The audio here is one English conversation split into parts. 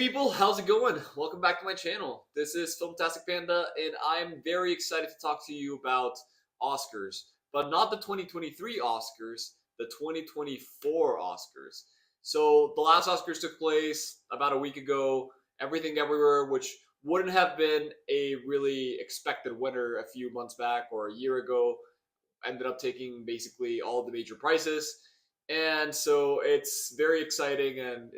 people, how's it going? Welcome back to my channel. This is Filmtastic Panda, and I'm very excited to talk to you about Oscars, but not the 2023 Oscars, the 2024 Oscars. So the last Oscars took place about a week ago, Everything Everywhere, which wouldn't have been a really expected winner a few months back or a year ago, ended up taking basically all the major prizes. And so it's very exciting and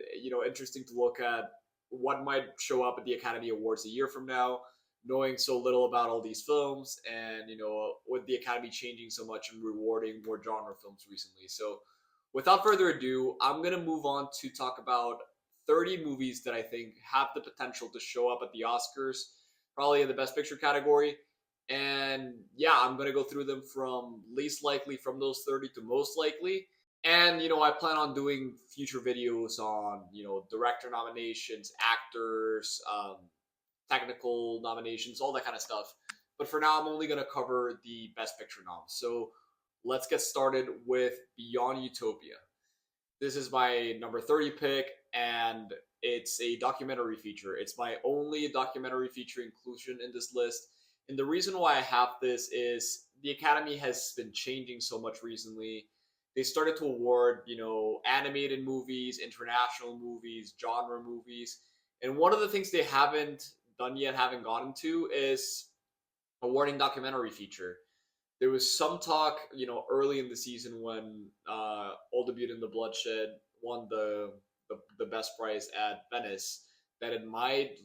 interesting to look at what might show up at the Academy Awards a year from now, knowing so little about all these films, and with the Academy changing so much and rewarding more genre films recently. So without further ado, I'm gonna move on to talk about 30 movies that I think have the potential to show up at the Oscars, probably in the Best Picture category. And yeah, I'm gonna go through them from least likely from those 30 to most likely. And I plan on doing future videos on director nominations, actors, technical nominations, all that kind of stuff. But for now, I'm only gonna cover the Best Picture noms. So let's get started with Beyond Utopia. This is my number 30 pick, and it's a documentary feature. It's my only documentary feature inclusion in this list. And the reason why I have this is the Academy has been changing so much recently. They started to award, animated movies, international movies, genre movies. And one of the things they haven't done yet, haven't gotten to, is awarding documentary feature. There was some talk, early in the season when All the Beauty and the Bloodshed won the best prize at Venice, that it might,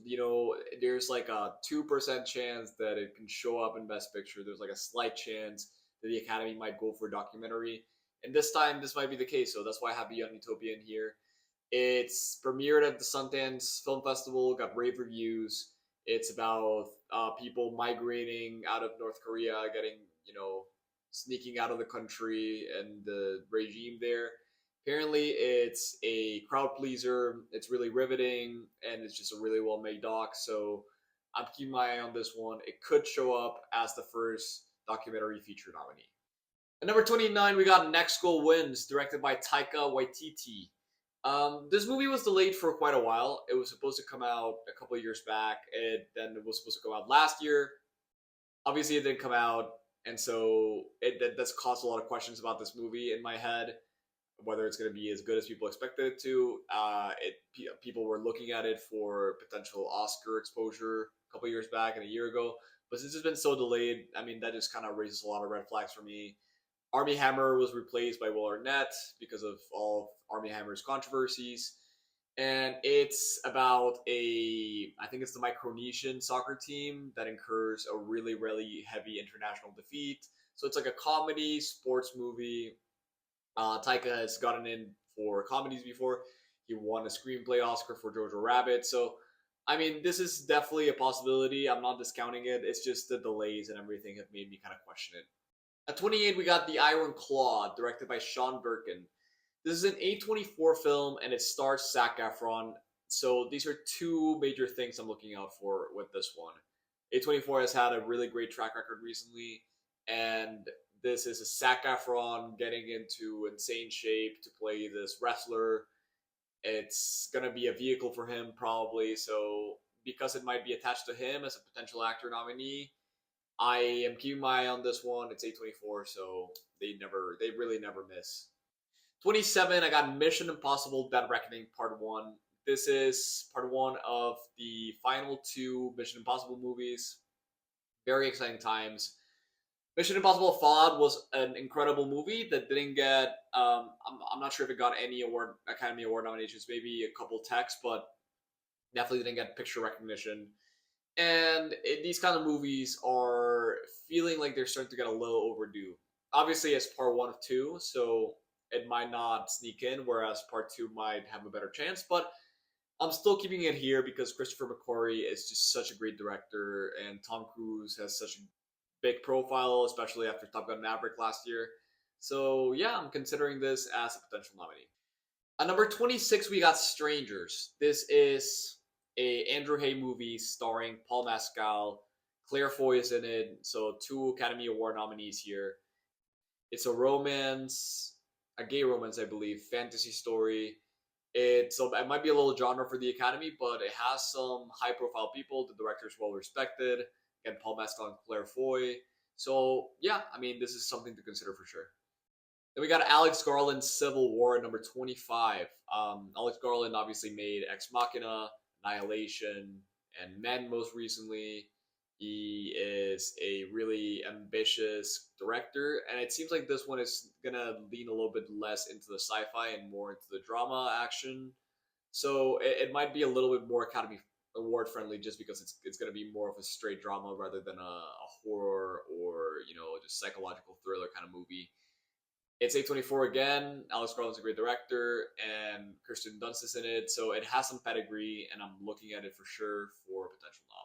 there's like a 2% chance that it can show up in Best Picture. There's like a slight chance that the Academy might go for a documentary. And this time, this might be the case. So that's why I have Beyond Utopia in here. It's premiered at the Sundance Film Festival, got rave reviews. It's about people migrating out of North Korea, getting, sneaking out of the country and the regime there. Apparently, it's a crowd pleaser. It's really riveting, and it's just a really well-made doc. So I'm keeping my eye on this one. It could show up as the first documentary feature nominee. At number 29, we got Next Goal Wins, directed by Taika Waititi. This movie was delayed for quite a while. It was supposed to come out a couple of years back, and then it was supposed to come out last year. Obviously, it didn't come out, and so that's caused a lot of questions about this movie in my head, whether it's going to be as good as people expected it to. People were looking at it for potential Oscar exposure a couple of years back and a year ago, but since it's been so delayed, I mean, that just kind of raises a lot of red flags for me. Armie Hammer was replaced by Will Arnett because of all of Armie Hammer's controversies. And it's about I think it's the Micronesian soccer team that incurs a really, really heavy international defeat. So it's like a comedy, sports movie. Taika has gotten in for comedies before. He won a screenplay Oscar for Jojo Rabbit. So, I mean, this is definitely a possibility. I'm not discounting it. It's just the delays and everything have made me kind of question it. At 28, we got The Iron Claw, directed by Sean Birkin. This is an A24 film, and it stars Zac Efron. So these are two major things I'm looking out for with this one. A24 has had a really great track record recently, and this is a Zac Efron getting into insane shape to play this wrestler. It's going to be a vehicle for him, probably. So because it might be attached to him as a potential actor nominee, I am keeping my eye on this one. It's A24, so they really never miss. 27, I got Mission Impossible Dead Reckoning Part 1. This is Part 1 of the final two Mission Impossible movies. Very exciting times. Mission Impossible Fallout was an incredible movie that didn't get, I'm not sure if it got any Academy Award nominations, maybe a couple techs, but definitely didn't get picture recognition. And these kind of movies are feeling like they're starting to get a little overdue. Obviously, it's part 1 of 2, so it might not sneak in, whereas part 2 might have a better chance. But I'm still keeping it here because Christopher McQuarrie is just such a great director, and Tom Cruise has such a big profile, especially after Top Gun Maverick last year. So yeah, I'm considering this as a potential nominee. At number 26, we got Strangers. This is a Andrew Hay movie starring Paul Mescal. Claire Foy is in it, so 2 Academy Award nominees here. It's a romance, a gay romance, I believe, fantasy story. So it might be a little genre for the Academy, but it has some high-profile people. The director is well respected. Again, Paul Mescal and Claire Foy. So yeah, I mean, this is something to consider for sure. Then we got Alex Garland's Civil War at number 25. Alex Garland obviously made Ex Machina, Annihilation, and Men most recently. He is a really ambitious director, and it seems like this one is gonna lean a little bit less into the sci-fi and more into the drama action. So it might be a little bit more Academy Award friendly, just because it's gonna be more of a straight drama rather than a horror or just psychological thriller kind of movie. It's A24 again. Alex Garland's a great director, and Kirsten Dunst is in it, so it has some pedigree, and I'm looking at it for sure for potential nom.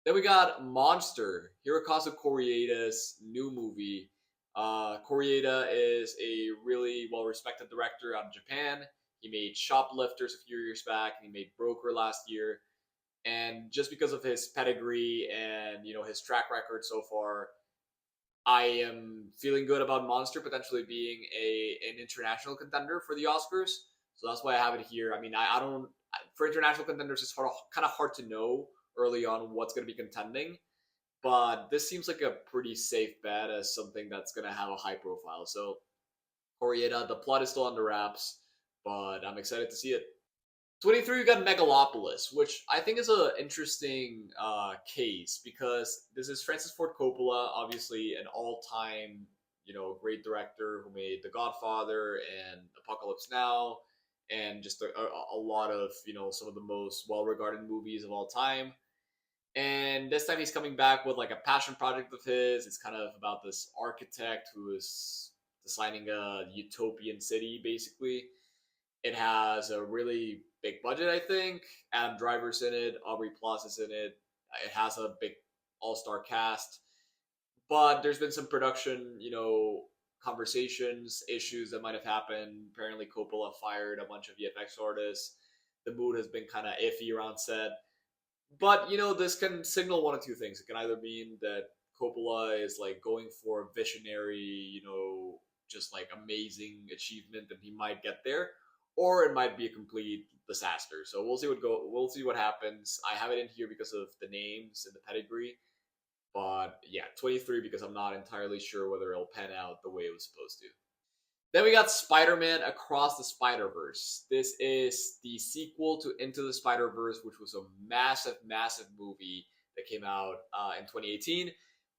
Then we got Monster, Hirokazu Koreeda's new movie. Koreeda is a really well-respected director out of Japan. He made Shoplifters a few years back, and he made Broker last year. And just because of his pedigree and his track record so far, I am feeling good about Monster potentially being an international contender for the Oscars. So that's why I have it here. I mean, I don't for international contenders. It's kind of hard to know early on what's going to be contending, but this seems like a pretty safe bet as something that's going to have a high profile. So Koreeda, the plot is still under wraps, but I'm excited to see it. 23, we got Megalopolis, which I think is an interesting case because this is Francis Ford Coppola, obviously an all-time, great director who made The Godfather and Apocalypse Now, and just a lot of, some of the most well-regarded movies of all time. And this time he's coming back with like a passion project of his. It's kind of about this architect who is designing a utopian city, basically. It has a really big budget, I think. Adam Driver's in it. Aubrey Plaza's in it. It has a big all-star cast. But there's been some production, conversations, issues that might have happened. Apparently Coppola fired a bunch of VFX artists. The mood has been kind of iffy around set. But, this can signal one of two things. It can either mean that Coppola is like going for a visionary, just like amazing achievement and he might get there, or it might be a complete disaster. So we'll see what happens. I have it in here because of the names and the pedigree. But yeah, 23 because I'm not entirely sure whether it'll pan out the way it was supposed to. Then we got Spider-Man Across the Spider-Verse. This is the sequel to Into the Spider-Verse, which was a massive, massive movie that came out in 2018.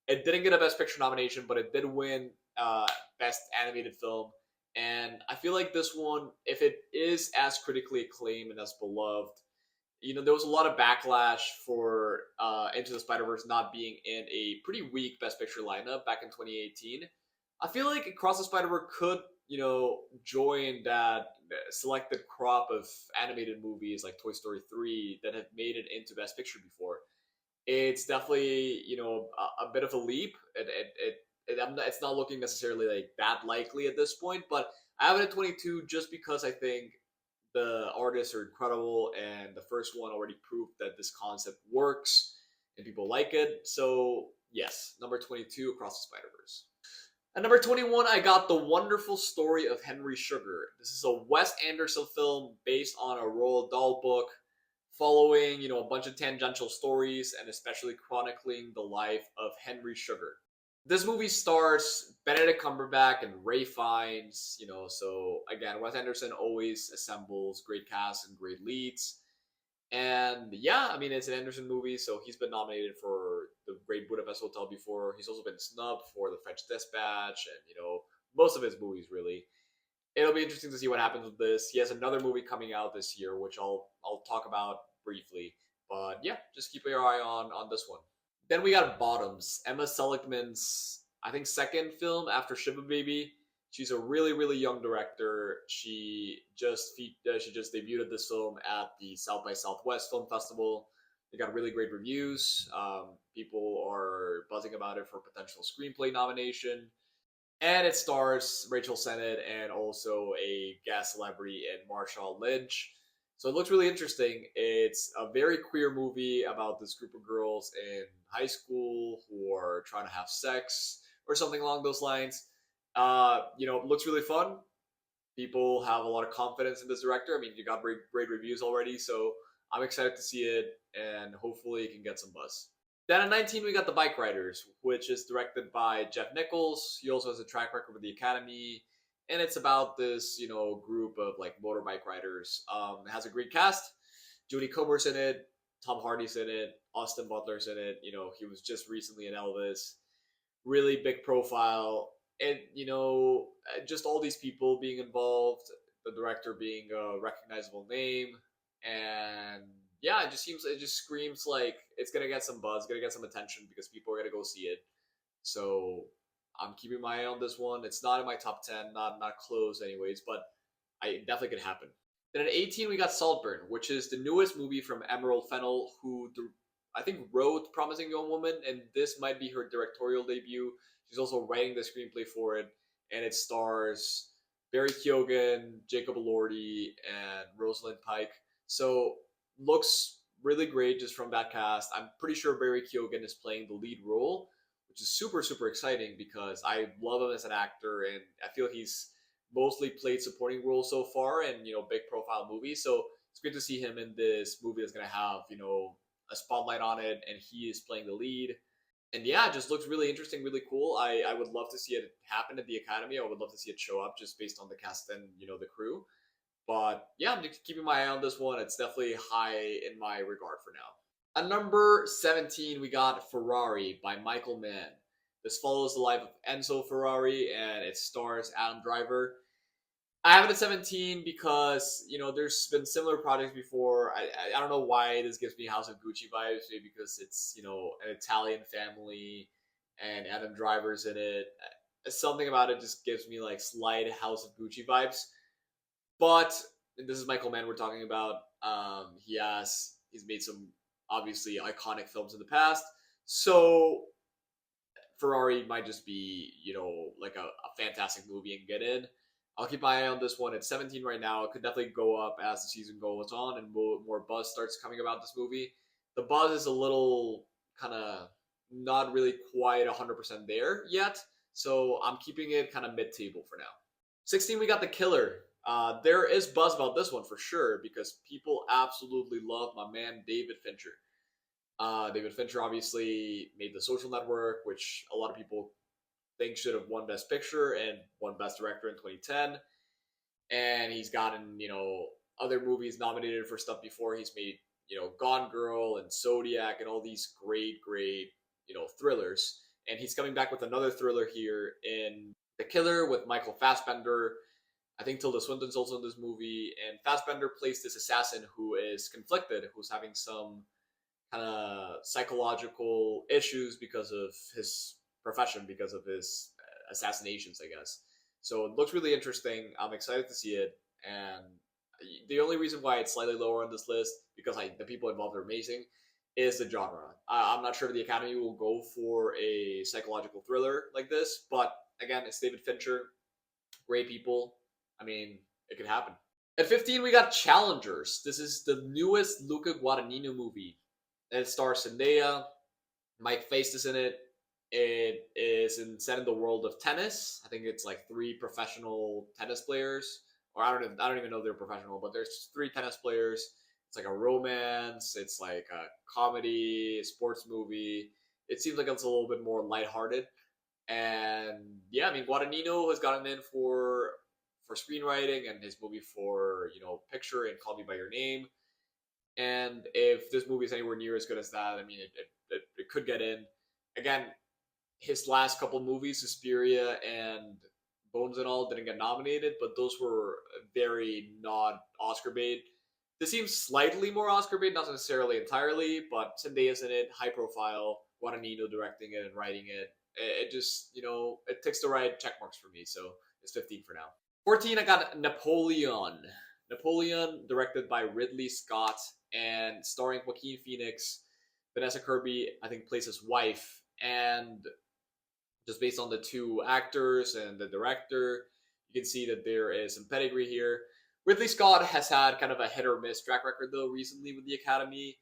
It didn't get a Best Picture nomination, but it did win Best Animated Film. And I feel like this one, if it is as critically acclaimed and as beloved, there was a lot of backlash for Into the Spider-Verse not being in a pretty weak Best Picture lineup back in 2018. I feel like Across the Spider-Verse could, join that selected crop of animated movies like Toy Story 3 that have made it into Best Picture before. It's definitely, a bit of a leap. It's not looking necessarily like that likely at this point, but I have it at 22 just because I think the artists are incredible and the first one already proved that this concept works and people like it. So yes, number 22, Across the Spider-Verse. At number 21, I got The Wonderful Story of Henry Sugar. This is a Wes Anderson film based on a Roald Dahl book following, a bunch of tangential stories and especially chronicling the life of Henry Sugar. This movie stars Benedict Cumberbatch and Ray Fiennes, so again, Wes Anderson always assembles great casts and great leads. And yeah, I mean, it's an Anderson movie, so he's been nominated for the Great Budapest Hotel before. He's also been snubbed for The French Dispatch and, most of his movies, really. It'll be interesting to see what happens with this. He has another movie coming out this year, which I'll talk about briefly. But yeah, just keep your eye on this one. Then we got Bottoms, Emma Seligman's, I think, second film after Shiba Baby. She's a really, really young director. She just debuted this film at the South by Southwest Film Festival. It got really great reviews. People are buzzing about it for potential screenplay nomination. And it stars Rachel Sennett and also a guest celebrity in Marshawn Lynch. So it looks really interesting. It's a very queer movie about this group of girls in high school who are trying to have sex or something along those lines. It looks really fun. People have a lot of confidence in this director. I mean, you got great reviews already, so I'm excited to see it, and hopefully it can get some buzz. Then at 19, we got The BIKERIDERS, which is directed by Jeff Nichols. He also has a track record with the Academy, and it's about this, group of like motorbike riders. It has a great cast. Jodie Comer's in it. Tom Hardy's in it. Austin Butler's in it. He was just recently in Elvis. Really big profile. And, just all these people being involved, the director being a recognizable name. And yeah, it just screams like it's going to get some buzz, going to get some attention because people are going to go see it. So I'm keeping my eye on this one. It's not in my top 10, not close anyways, but it definitely could happen. Then at 18, we got Saltburn, which is the newest movie from Emerald Fennell, who I think wrote Promising Young Woman, and this might be her directorial debut. She's also writing the screenplay for it, and it stars Barry Keoghan, Jacob Elordi, and Rosalind Pike. So looks really great just from that cast. I'm pretty sure Barry Keoghan is playing the lead role, which is super, super exciting because I love him as an actor, and I feel he's mostly played supporting roles so far in, big profile movies. So it's great to see him in this movie that's going to have, a spotlight on it, and he is playing the lead. And yeah, it just looks really interesting, really cool. I would love to see it happen at the Academy. I would love to see it show up just based on the cast and, the crew. But yeah, I'm just keeping my eye on this one. It's definitely high in my regard for now. At number 17, we got Ferrari by Michael Mann. This follows the life of Enzo Ferrari, and it stars Adam Driver. I have it at 17 because, there's been similar projects before. I don't know why this gives me House of Gucci vibes. Maybe because it's, an Italian family and Adam Driver's in it. Something about it just gives me like slight House of Gucci vibes. But this is Michael Mann we're talking about. He's made some obviously iconic films in the past. So Ferrari might just be, like a fantastic movie and get in. I'll keep my eye on this one. It's 17 right now. It could definitely go up as the season goes on and more buzz starts coming about this movie. The buzz is a little kind of not really quite 100% there yet. So I'm keeping it kind of mid-table for now. 16, we got The Killer. There is buzz about this one for sure because people absolutely love my man David Fincher. David Fincher obviously made The Social Network, which a lot of people think should have won Best Picture and won Best Director in 2010. And he's gotten, other movies nominated for stuff before. He's made, Gone Girl and Zodiac and all these great, thrillers. And he's coming back with another thriller here in The Killer with Michael Fassbender. I think Tilda Swinton's also in this movie. And Fassbender plays this assassin who is conflicted, who's having some kind of psychological issues because of his profession, because of his assassinations, I guess. So it looks really interesting. I'm excited to see it. And the only reason why it's slightly lower on this list, because the people involved are amazing, is the genre. I'm not sure if the Academy will go for a psychological thriller like this, but again, it's David Fincher. Great people. I mean, it could happen. At 15, we got Challengers. This is the newest Luca Guadagnino movie. And it stars Zendaya. Mike Faist is in it. It is set in the world of tennis. I think it's like 3 professional tennis players, or I don't even know if they're professional, but there's 3 tennis players. It's like a romance. It's like a comedy, a sports movie. It seems like it's a little bit more lighthearted. And yeah, I mean, Guadagnino has gotten in for screenwriting and his movie for Picture and Call Me by Your Name. And if this movie is anywhere near as good as that, I mean, it could get in. Again, his last couple movies, Suspiria and Bones and All, didn't get nominated, but those were very not Oscar bait. This seems slightly more Oscar bait, not necessarily entirely, but Zendaya's in it, high profile, Guadagnino directing it and writing it. It just, it ticks the right check marks for me, so it's 15 for now. 14, I got Napoleon. Napoleon, directed by Ridley Scott and starring Joaquin Phoenix. Vanessa Kirby, I think, plays his wife. And just based on the 2 actors and the director, you can see that there is some pedigree here. Ridley Scott has had kind of a hit or miss track record, though, recently with the Academy.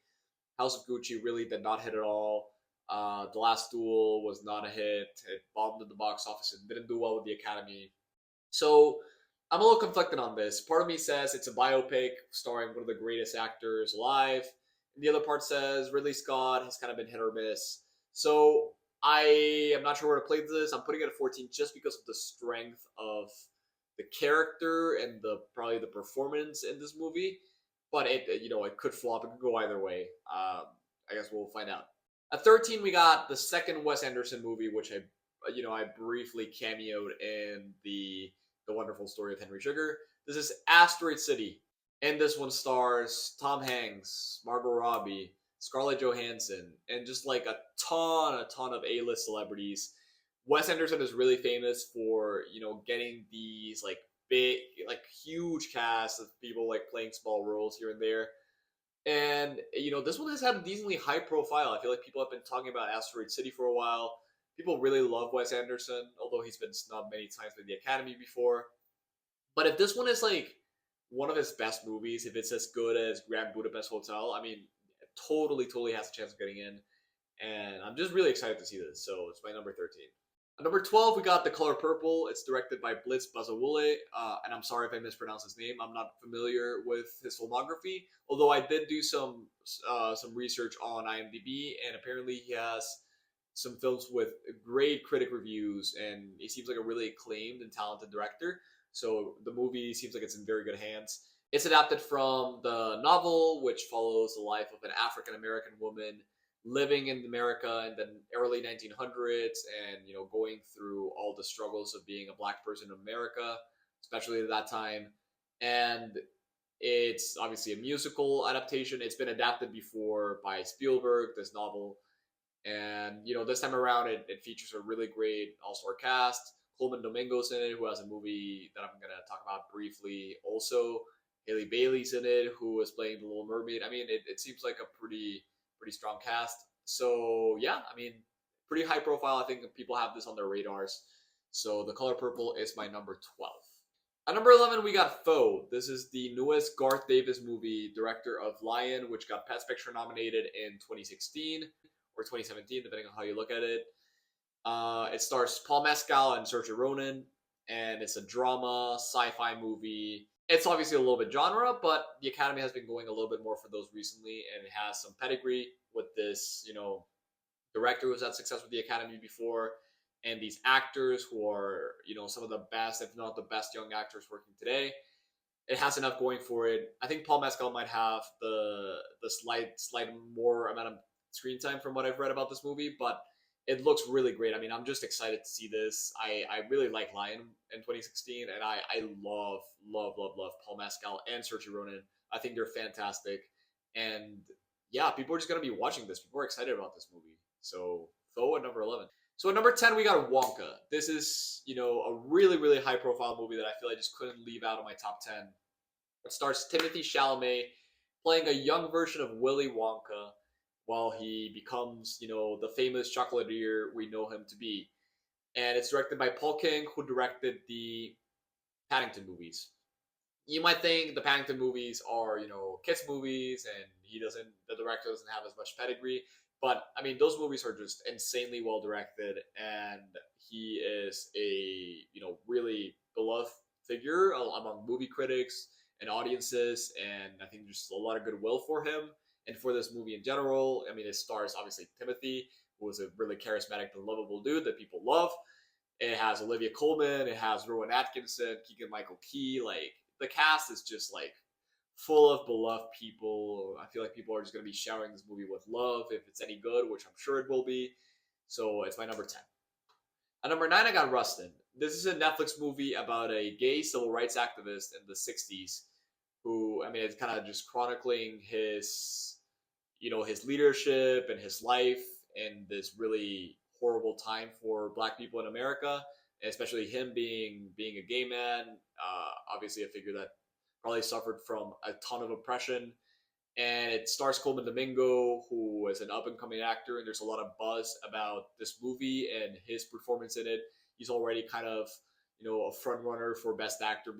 House of Gucci really did not hit at all. The Last Duel was not a hit. It bombed at the box office and didn't do well with the Academy. So I'm a little conflicted on this. Part of me says it's a biopic starring one of the greatest actors alive. And the other part says Ridley Scott has kind of been hit or miss. So I am not sure where to play this. I'm putting it at 14 just because of the strength of the character and the probably the performance in this movie. But it could flop. It could go either way. I guess we'll find out. At 13, we got the second Wes Anderson movie, which I briefly cameoed in the Wonderful Story of Henry Sugar. This is Asteroid City, and this one stars Tom Hanks, Margot Robbie, Scarlett Johansson, and just like a ton of A-list celebrities. Wes Anderson is really famous for getting these like big, like huge casts of people like playing small roles here and there. And this one has had a decently high profile. I feel like people have been talking about Asteroid City for a while. People really love Wes Anderson, although he's been snubbed many times by the Academy before. But if this one is like one of his best movies, if it's as good as Grand Budapest Hotel, I mean, it totally has a chance of getting in. And I'm just really excited to see this. So it's my number 13. At number 12, we got The Color Purple. It's directed by Blitz Bazawule, and I'm sorry if I mispronounce his name. I'm not familiar with his filmography, although I did do some research on IMDb, and apparently he has some films with great critic reviews, and he seems like a really acclaimed and talented director. So the movie seems like it's in very good hands. It's adapted from the novel, which follows the life of an African American woman living in America in the early 1900s, and going through all the struggles of being a black person in America, especially at that time. And it's obviously a musical adaptation. It's been adapted before by Spielberg, this novel. And this time around, it features a really great all-star cast. Coleman Domingo's in it, who has a movie that I'm gonna talk about briefly. Also, Haley Bailey's in it, who is playing the Little Mermaid. I mean, it seems like a pretty strong cast. So yeah, I mean, pretty high profile. I think people have this on their radars. So The Color Purple is my number 12. At number 11, we got Foe. This is the newest Garth Davis movie, director of Lion, which got Best Picture nominated in 2016 or 2017, depending on how you look at it. It stars Paul Mescal and Saoirse Ronan, and it's a drama, sci-fi movie. It's obviously a little bit genre, but the Academy has been going a little bit more for those recently, and it has some pedigree with this, director who's had success with the Academy before, and these actors who are, some of the best, if not the best, young actors working today. It has enough going for it. I think Paul Mescal might have the slight more amount of screen time from what I've read about this movie, but it looks really great. I mean, I'm just excited to see this. I really like Lion in 2016, and I love Paul Mescal and Saoirse Ronan. I think they're fantastic, and yeah, people are just gonna be watching this. People are excited about this movie. So Foe at number 11. So at number 10, we got Wonka. This is a really high profile movie that I feel I just couldn't leave out of my top 10. It stars Timothée Chalamet playing a young version of Willy Wonka, while he becomes, the famous chocolatier we know him to be. And it's directed by Paul King, who directed the Paddington movies. You might think the Paddington movies are, kids movies, and the director doesn't have as much pedigree. But I mean, those movies are just insanely well directed, and he is a, really beloved figure among movie critics and audiences, and I think there's a lot of goodwill for him and for this movie in general. I mean, it stars obviously Timothy, who is a really charismatic and lovable dude that people love. It has Olivia Colman, it has Rowan Atkinson, Keegan Michael Key. Like, the cast is just like full of beloved people. I feel like people are just going to be showering this movie with love if it's any good, which I'm sure it will be. So it's my number 10. At number 9, I got Rustin. This is a Netflix movie about a gay civil rights activist in the 60s who, I mean, it's kind of just chronicling his, his leadership and his life in this really horrible time for Black people in America, especially him being a gay man, obviously a figure that probably suffered from a ton of oppression. And it stars Coleman Domingo, who is an up-and-coming actor, and there's a lot of buzz about this movie and his performance in it. He's already kind of, a front runner for Best Actor,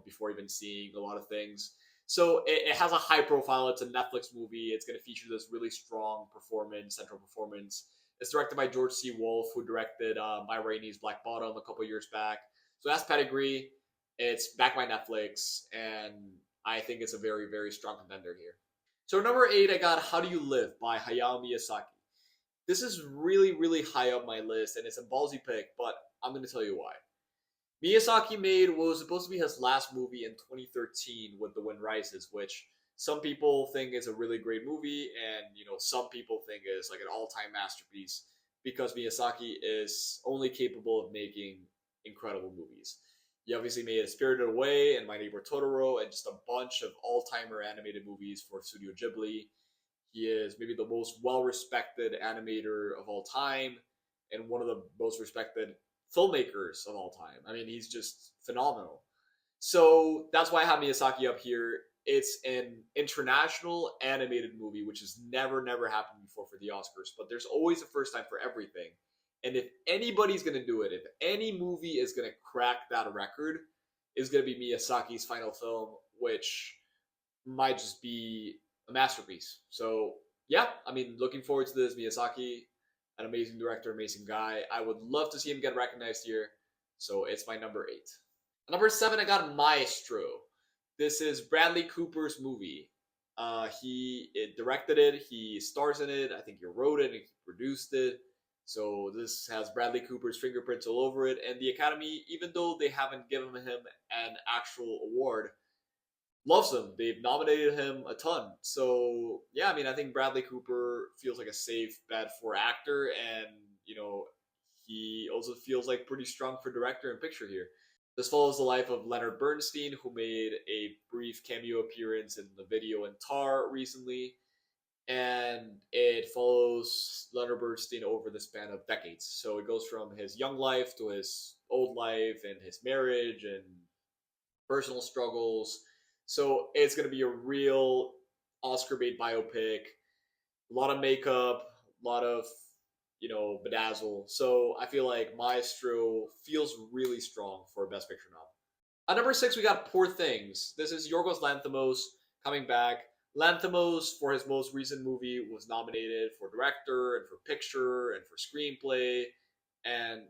before even seeing a lot of things. So it has a high profile. It's a Netflix movie. It's going to feature this really strong central performance. It's directed by George C. Wolfe, who directed Ma Rainey's Black Bottom a couple years back. So that's pedigree. It's backed by Netflix, and I think it's a very, very strong contender here. So number 8, I got How Do You Live by Hayao Miyazaki. This is really, really high up my list, and it's a ballsy pick, but I'm going to tell you why. Miyazaki made what was supposed to be his last movie in 2013 with The Wind Rises, which some people think is a really great movie, and some people think is like an all-time masterpiece because Miyazaki is only capable of making incredible movies. He obviously made Spirited Away and My Neighbor Totoro and just a bunch of all-timer animated movies for Studio Ghibli. He is maybe the most well-respected animator of all time and one of the most respected filmmakers of all time. I mean, he's just phenomenal. So that's why I have Miyazaki up here. It's an international animated movie, which has never happened before for the Oscars, but there's always a first time for everything. And if anybody's going to do it, if any movie is going to crack that record, is going to be Miyazaki's final film, which might just be a masterpiece. So yeah, I mean, looking forward to this. Miyazaki, an amazing director, amazing guy. I would love to see him get recognized here. So it's my number 8. Number 7, I got Maestro. This is Bradley Cooper's movie. He directed it. He stars in it. I think he wrote it and he produced it. So this has Bradley Cooper's fingerprints all over it. And the Academy, even though they haven't given him an actual award, loves him. They've nominated him a ton. So yeah, I mean, I think Bradley Cooper feels like a safe bet for actor, and he also feels like pretty strong for director and picture here. This follows the life of Leonard Bernstein, who made a brief cameo appearance in the video in Tar recently, and it follows Leonard Bernstein over the span of decades. So it goes from his young life to his old life and his marriage and personal struggles. So it's going to be a real Oscar bait biopic. A lot of makeup, a lot of, bedazzle. So I feel like Maestro feels really strong for a Best Picture nom. At number 6, we got Poor Things. This is Yorgos Lanthimos coming back. Lanthimos, for his most recent movie, was nominated for director and for picture and for screenplay. And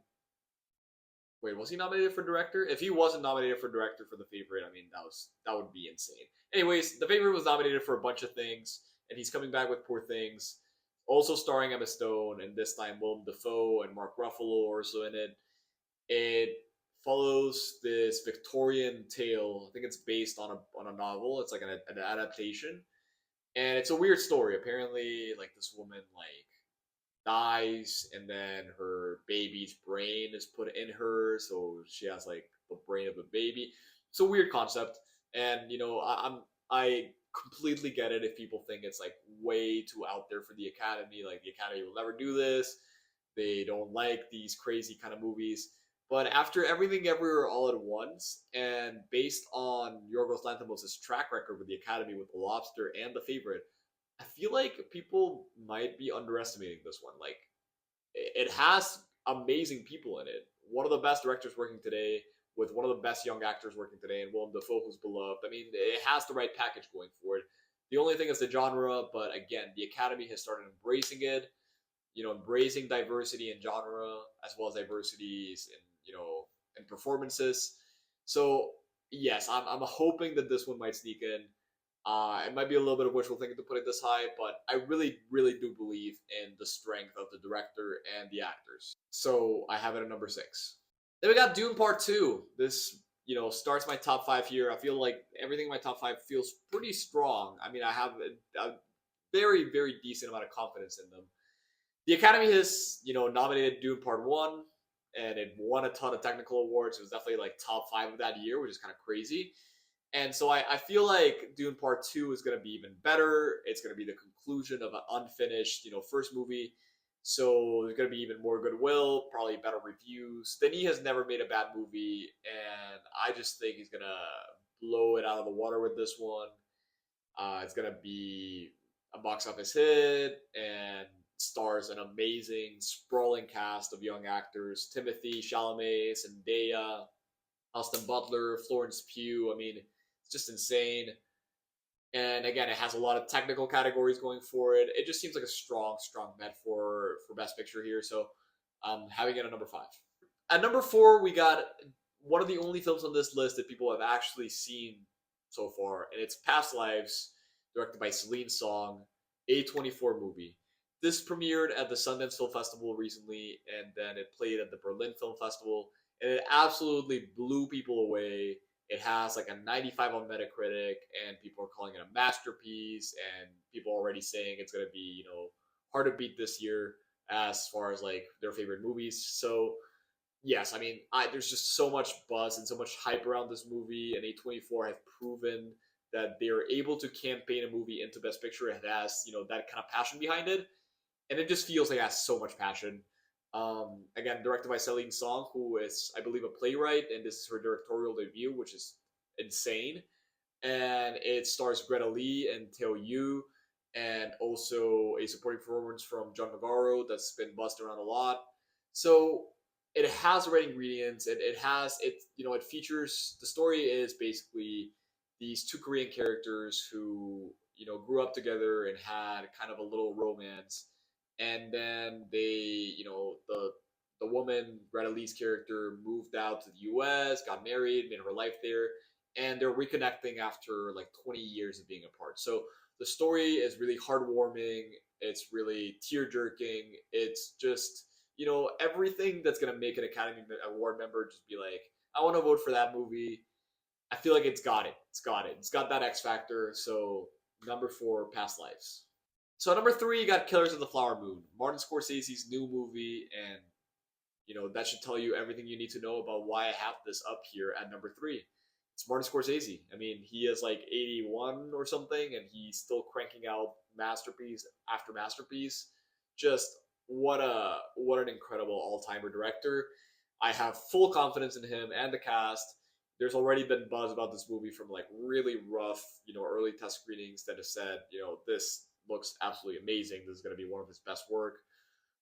wait, was he nominated for director? If he wasn't nominated for director for The Favorite, I mean, that would be insane. Anyways, The Favorite was nominated for a bunch of things, and he's coming back with Poor Things, also starring Emma Stone, and this time Willem Dafoe and Mark Ruffalo are also in it. It follows this Victorian tale. I think it's based on a novel. It's like an adaptation, and it's a weird story. Apparently, like this woman dies, and then her baby's brain is put in her, so she has like the brain of a baby. It's a weird concept, and I completely get it if people think it's like way too out there for the Academy. Like the Academy will never do this. They don't like these crazy kind of movies. But after Everything Everywhere All at Once, and based on Yorgos Lanthimos' track record with the Academy with The Lobster and The Favorite, I feel like people might be underestimating this one. Like, it has amazing people in it. One of the best directors working today, with one of the best young actors working today, and Willem Dafoe, who's beloved. I mean, it has the right package going for it. The only thing is the genre, but again, the Academy has started embracing it. Embracing diversity in genre as well as diversities in performances. So yes, I'm hoping that this one might sneak in. It might be a little bit of wishful thinking to put it this high, but I really, really do believe in the strength of the director and the actors. So I have it at number 6. Then we got Dune Part 2. This, starts my top 5 here. I feel like everything in my top 5 feels pretty strong. I mean, I have a very, very decent amount of confidence in them. The Academy has, nominated Dune Part 1, and it won a ton of technical awards. It was definitely like top 5 of that year, which is kind of crazy. And so I feel like Dune Part 2 is going to be even better. It's going to be the conclusion of an unfinished, first movie. So there's going to be even more goodwill, probably better reviews. Denis has never made a bad movie, and I just think he's going to blow it out of the water with this one. It's going to be a box office hit, and stars an amazing, sprawling cast of young actors. Timothée Chalamet, Zendaya, Austin Butler, Florence Pugh. I mean, it's just insane. And again, it has a lot of technical categories going for it. It just seems like a strong bet for Best Picture here. So having it at number 5. At number 4, we got one of the only films on this list that people have actually seen so far, and it's Past Lives, directed by Celine Song, A24 movie. This premiered at the Sundance Film Festival recently, and then it played at the Berlin Film Festival, and it absolutely blew people away. It has like a 95 on Metacritic, and people are calling it a masterpiece, and people are already saying it's gonna be, hard to beat this year as far as like their favorite movies. So yes, I mean, there's just so much buzz and so much hype around this movie, and A24 have proven that they're able to campaign a movie into Best Picture. It has, that kind of passion behind it, and it just feels like it has so much passion. Again, directed by Celine Song, who is, I believe, a playwright, and this is her directorial debut, which is insane. And it stars Greta Lee and Teo Yu, and also a supporting performance from John Magaro that's been buzzed around a lot. So it has the right ingredients. It has it. It features, the story is basically these two Korean characters who grew up together and had kind of a little romance, and then they, the woman, Greta Lee's character, moved out to the U.S., got married, made her life there, and they're reconnecting after like 20 years of being apart. So the story is really heartwarming. It's really tear jerking. It's just, everything that's gonna make an Academy Award member just be like, I want to vote for that movie. I feel like it's got it. It's got it. It's got that X factor. So number 4, Past Lives. So number 3, you got Killers of the Flower Moon, Martin Scorsese's new movie, and that should tell you everything you need to know about why I have this up here at number 3. It's Martin Scorsese. I mean, he is like 81 or something, and he's still cranking out masterpiece after masterpiece. Just what an incredible all-timer director. I have full confidence in him and the cast. There's already been buzz about this movie from like really rough, early test screenings that have said, this looks absolutely amazing. This is going to be one of his best work.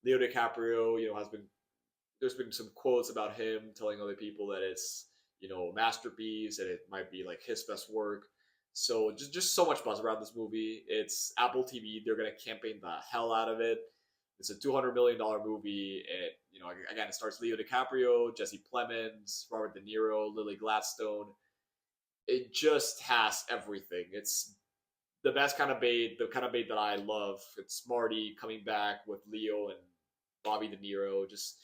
Leo DiCaprio, there's been some quotes about him telling other people that it's, a masterpiece and it might be like his best work. So just so much buzz around this movie. It's Apple TV. They're going to campaign the hell out of it. It's a $200 million movie. Again, it stars Leo DiCaprio, Jesse Plemons, Robert De Niro, Lily Gladstone. It just has everything. It's the best kind of bait, the kind of bait that I love. It's Marty coming back with Leo and Bobby De Niro. Just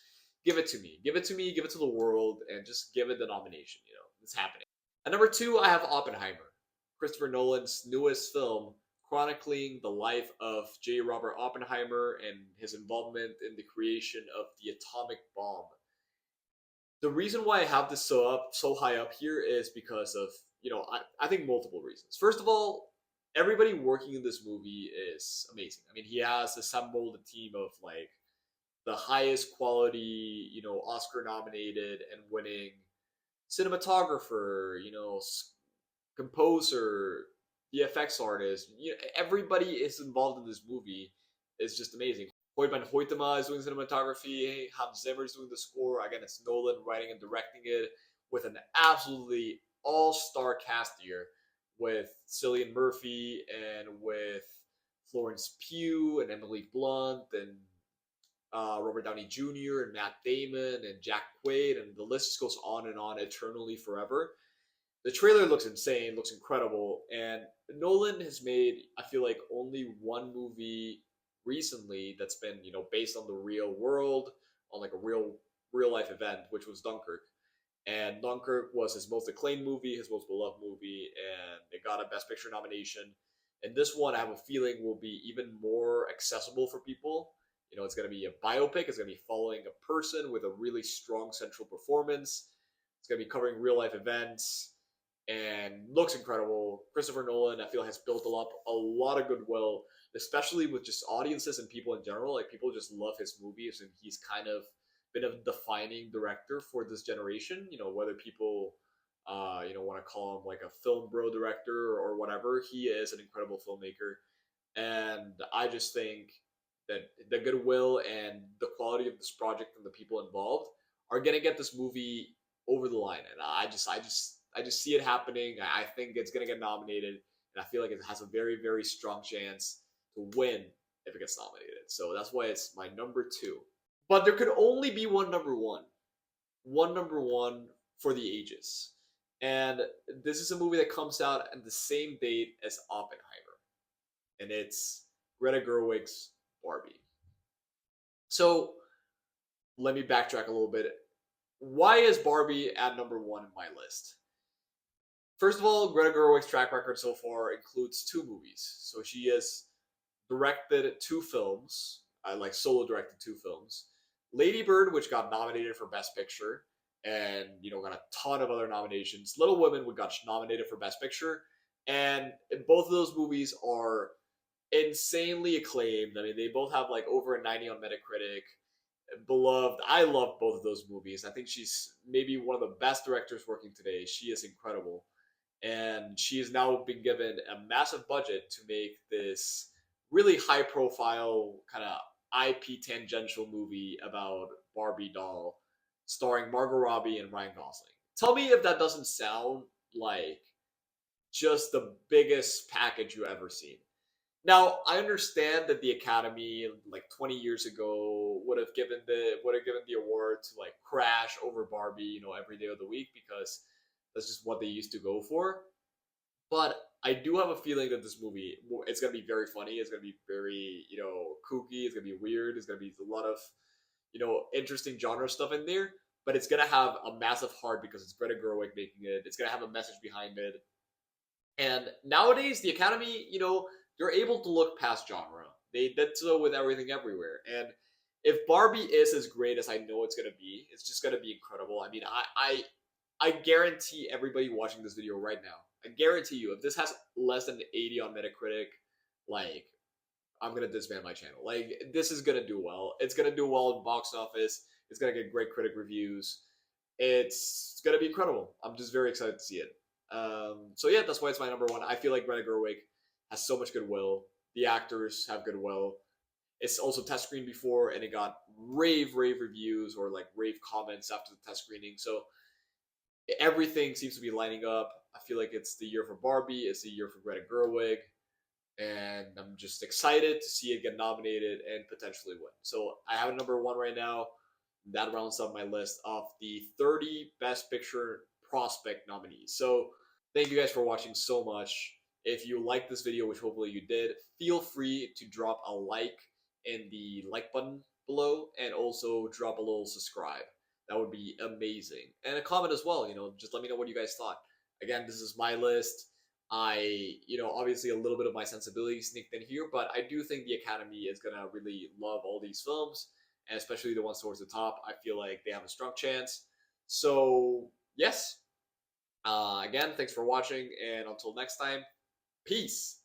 give it to me. Give it to me. Give it to the world, and just give it the nomination. It's happening. At number 2, I have Oppenheimer, Christopher Nolan's newest film, chronicling the life of J. Robert Oppenheimer and his involvement in the creation of the atomic bomb. The reason why I have this so high up here is because of, I think multiple reasons. First of all, everybody working in this movie is amazing. I mean, he has assembled a team of like the highest quality, Oscar nominated and winning cinematographer, composer, VFX artist. Everybody is involved in this movie. It's just amazing. Hoyt van Hoytema is doing cinematography. Hans Zimmer is doing the score. Again, it's Nolan writing and directing it with an absolutely all-star cast here with Cillian Murphy and with Florence Pugh and Emily Blunt and Robert Downey Jr. and Matt Damon and Jack Quaid, and the list just goes on and on eternally forever. The trailer looks insane, looks incredible, and Nolan has made, I feel like, only one movie recently that's been, based on the real world, on like a real life event, which was Dunkirk. And Dunkirk was his most acclaimed movie, his most beloved movie, and it got a Best Picture nomination. And this one, I have a feeling, will be even more accessible for people. It's going to be a biopic. It's going to be following a person with a really strong central performance. It's going to be covering real life events and looks incredible. Christopher Nolan, I feel, has built up a lot of goodwill, especially with just audiences and people in general. Like, people just love his movies, and he's kind of been a defining director for this generation. Whether people, want to call him like a film bro director or whatever, he is an incredible filmmaker. And I just think that the goodwill and the quality of this project and the people involved are gonna get this movie over the line. And I just see it happening. I think it's gonna get nominated, and I feel like it has a very, very strong chance to win if it gets nominated. So that's why it's my number 2. But there could only be one number 1. One number 1 for the ages. And this is a movie that comes out on the same date as Oppenheimer, and it's Greta Gerwig's Barbie. So let me backtrack a little bit. Why is Barbie at number 1 in my list? First of all, Greta Gerwig's track record so far includes 2 movies. So she has directed 2 films, like solo directed 2 films. Lady Bird, which got nominated for Best Picture, and got a ton of other nominations. Little Women, which got nominated for Best Picture, and both of those movies are insanely acclaimed. I mean, they both have like over a 90 on Metacritic. Beloved. I love both of those movies. I think she's maybe one of the best directors working today. She is incredible. And she has now been given a massive budget to make this really high profile kind of IP tangential movie about Barbie doll starring Margot Robbie and Ryan Gosling. Tell me if that doesn't sound like just the biggest package you've ever seen. Now, I understand that the Academy, like 20 years ago, would have given the award to like Crash over Barbie, every day of the week, because that's just what they used to go for. But I do have a feeling that this movie, it's gonna be very funny. It's gonna be very, kooky. It's gonna be weird. It's gonna be a lot of, interesting genre stuff in there. But it's gonna have a massive heart because it's Greta Gerwig making it. It's gonna have a message behind it. And nowadays, the Academy, they're able to look past genre. They did so with Everything Everywhere. And if Barbie is as great as I know it's gonna be, it's just gonna be incredible. I mean, I guarantee everybody watching this video right now, I guarantee you, if this has less than 80 on Metacritic, like, I'm gonna disband my channel. Like, this is gonna do well. It's gonna do well in box office. It's gonna get great critic reviews. It's gonna be incredible. I'm just very excited to see it. So yeah, that's why it's my number 1. I feel like Greta Gerwig has so much goodwill. The actors have goodwill. It's also test screened before, and it got rave reviews or like rave comments after the test screening. So everything seems to be lining up. I feel like it's the year for Barbie. It's the year for Greta Gerwig, and I'm just excited to see it get nominated and potentially win. So I have a number 1 right now. That rounds up my list of the 30 Best Picture prospect nominees. So thank you guys for watching so much. If you liked this video, which hopefully you did, feel free to drop a like in the like button below, and also drop a little subscribe. That would be amazing. And a comment as well, just let me know what you guys thought. Again, this is my list. Obviously a little bit of my sensibility sneaked in here, but I do think the Academy is gonna really love all these films, and especially the ones towards the top. I feel like they have a strong chance. So yes, again, thanks for watching, and until next time, peace.